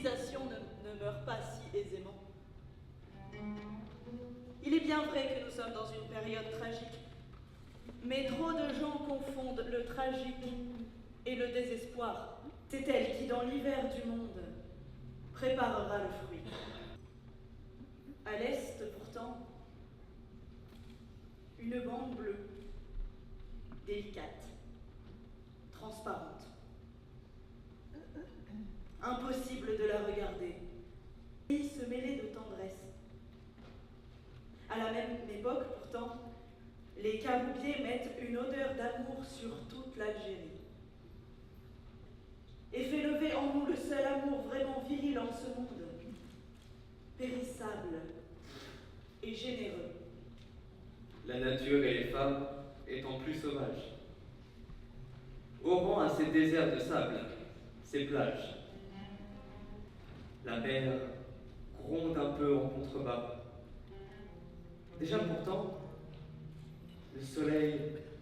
civilisation ne meurt pas si aisément. Il est bien vrai que nous sommes dans une période tragique, mais trop de gens confondent le tragique et le désespoir. C'est elle qui, dans l'hiver du monde, préparera le fruit. À l'est, pourtant, une bande bleue, délicate, transparente. Impossible de la regarder, ni se mêler de tendresse. À la même époque, pourtant, les caroubiers mettent une odeur d'amour sur toute l'Algérie et fait lever en nous le seul amour vraiment viril en ce monde, périssable et généreux. La nature et les femmes étant plus sauvages. Oran a ses déserts de sable, ses plages. La mer gronde un peu en contrebas. Déjà pourtant, le soleil,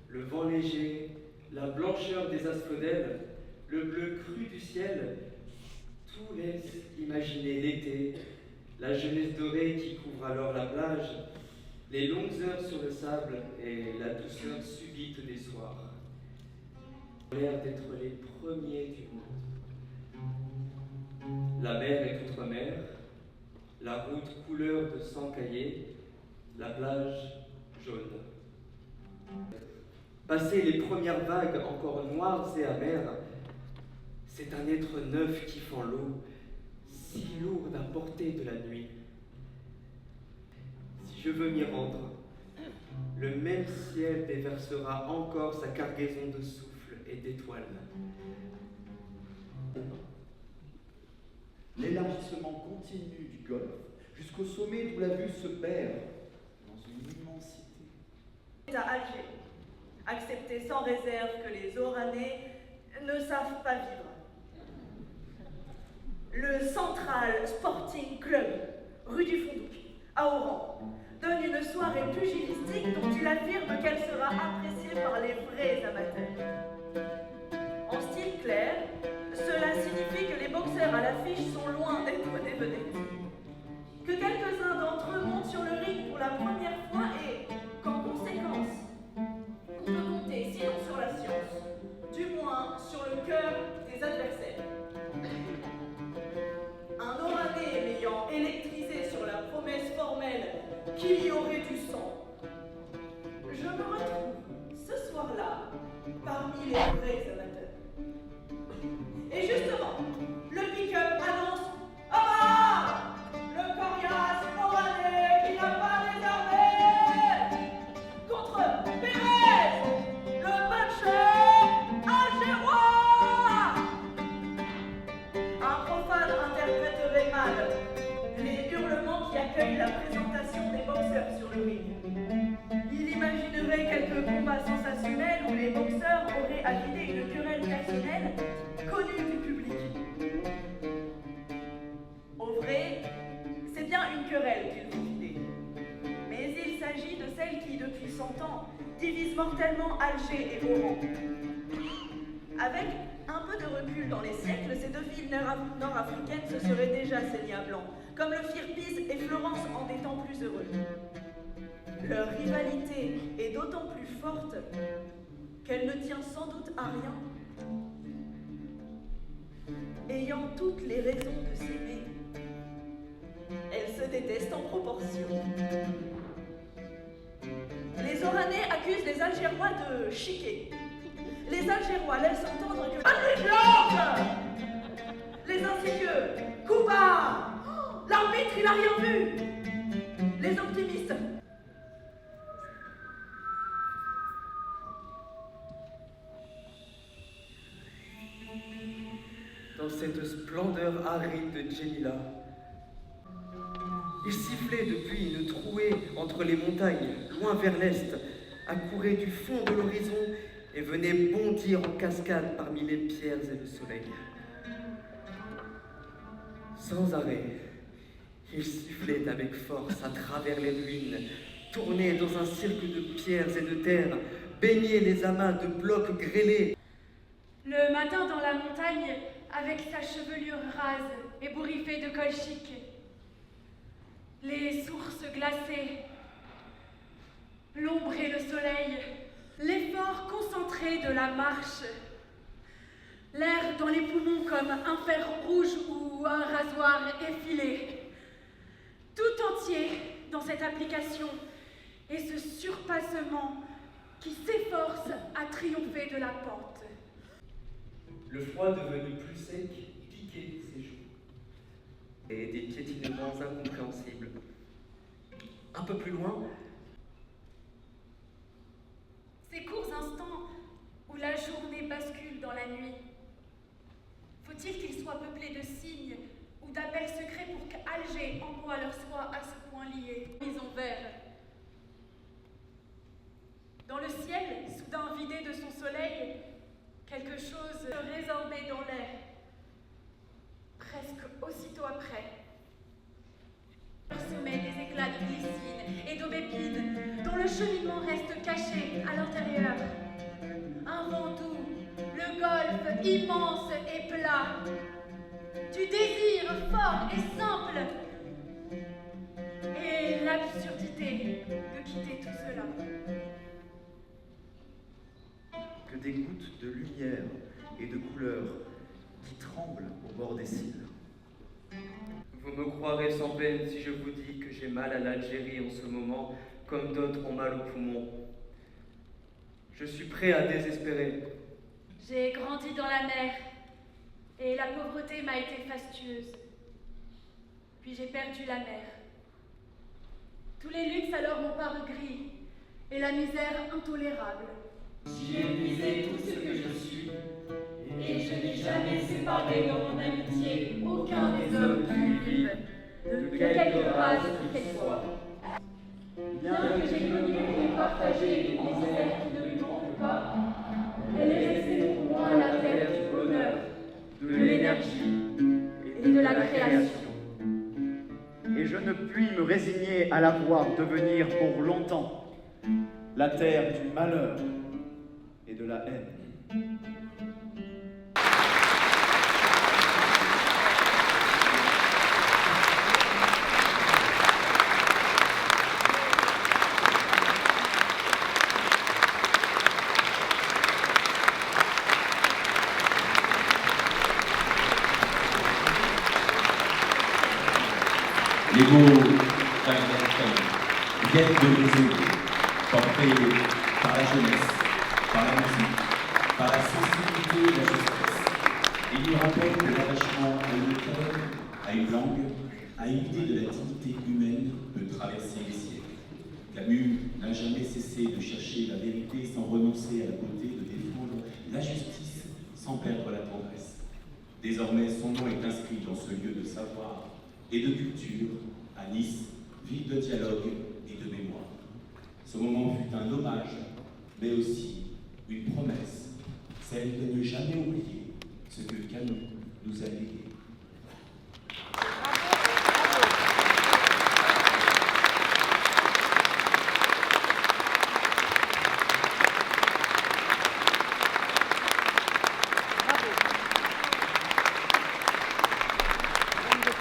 le vent léger, la blancheur des asphodèles, le bleu cru du ciel, tout laisse imaginer l'été, la jeunesse dorée qui couvre alors la plage, les longues heures sur le sable et la douceur subite des soirs. L'air d'être les premiers du monde. La mer est outre-mer, la route couleur de sang caillé, la plage jaune. Passer les premières vagues encore noires et amères, c'est un être neuf qui fend l'eau, si lourde à portée de la nuit. Si je veux m'y rendre, le même ciel déversera encore sa cargaison de souffle et d'étoiles. L'élargissement continu du golfe jusqu'au sommet d'où la vue se perd dans une immensité. À Alger, accepter sans réserve que les Oranais ne savent pas vivre. Le Central Sporting Club, rue du Fondouk, à Oran, donne une soirée pugilistique dont il affirme qu'elle sera appréciée par les vrais amateurs. En style clair, cela signifie que les boxeurs à l'affiche sont loin d'être des vedettes. Que quelques-uns d'entre eux montent sur le ring pour la première fois et, qu'en conséquence, on peut compter, sinon sur la science, du moins sur le cœur des adversaires. Un Oranais m'ayant électrisé sur la promesse formelle qu'il y aurait du sang, je me retrouve ce soir-là parmi les vrais amateurs. Et justement, le pick-up annonce Omar, le coriace Oranais qui n'a pas désarmé, contre Pérez, le puncher algérois. Un profane interpréterait mal les hurlements qui accueillent la présentation des boxeurs sur le ring. Il imaginerait quelques combats sensationnels où les boxeurs auraient à vider une querelle personnelle connue du public. Au vrai, c'est bien une querelle qu'il faut vider. Mais il s'agit de celle qui, depuis 100 ans, divise mortellement Alger et Oran. Avec un peu de recul dans les siècles, ces deux villes nord-africaines se seraient déjà saignées à blanc, comme le firent Pise et Florence en des temps plus heureux. Leur rivalité est d'autant plus forte qu'elle ne tient sans doute à rien. Ayant toutes les raisons de s'aimer, elles se détestent en proportion. Les Oranais accusent les Algérois de chiquer. Les Algérois laissent entendre que Patrick Blanche, les insidieux, coup bas, l'arbitre il a rien vu. Les optimistes. Dans cette splendeur aride de Djemila, il sifflait depuis une trouée entre les montagnes, loin vers l'est, accourait du fond de l'horizon et venait bondir en cascade parmi les pierres et le soleil. Sans arrêt, il sifflait avec force à travers les ruines, tournait dans un cirque de pierres et de terre, baignait les amas de blocs grêlés. Le matin dans la montagne, avec sa chevelure rase ébouriffée de colchique, les sources glacées, l'ombre et le soleil, l'effort concentré de la marche, l'air dans les poumons comme un fer rouge ou un rasoir effilé, tout entier dans cette application et ce surpassement qui s'efforce à triompher de la pente. Le froid devenu plus sec piquait ses joues. Et des piétinements incompréhensibles. Un peu plus loin, Ces courts instants où la journée bascule dans la nuit, faut-il qu'ils soient peuplés de signes ou d'appels secrets pour qu'Alger en moi leur soit à ce point lié, mis en verre? Dans le ciel, soudain vidé de son soleil, quelque chose se résorbait dans l'air. Presque aussitôt après, parsemait des éclats de glycine et d'aubépine dont le cheminement reste caché à l'intérieur. Un vent doux, le golfe immense et plat, du désir fort et simple, et l'absurdité de quitter tout cela. Que des gouttes de lumière et de couleur qui tremblent au bord des cils. vous me croirez sans peine si je vous dis que j'ai mal à l'Algérie en ce moment, comme d'autres ont mal aux poumons. Je suis prêt à désespérer. J'ai grandi dans la mer, et la pauvreté m'a été fastueuse. Puis j'ai perdu la mer. Tous les luxes alors m'ont paru gris, et la misère intolérable. J'y ai puisé tout ce que je suis, et je n'ai jamais séparé dans mon amitié aucun des hommes qui vivent, de quelque race qu'ils soient. Bien que j'ai connu et partagé les misères qui ne lui manquent pas, elle est restée pour moi la terre du bonheur, de l'énergie Et de la création. Et je ne puis me résigner à la voir devenir pour longtemps la terre du malheur et de la haine. Les mots viennent de nous portés par la jeunesse, par la musique, par la sensibilité et la justice. Ils nous rappellent que l'attachement à une terre, à une langue, à une idée de la dignité humaine peut traverser les siècles. Camus n'a jamais cessé de chercher la vérité sans renoncer à la beauté, de défendre la justice sans perdre la tendresse. Désormais, son nom est inscrit dans ce lieu de savoir et de culture, à Nice, ville de dialogue et de mémoire. Ce moment fut un hommage, mais aussi une promesse, celle de ne jamais oublier ce que Camus nous a légué.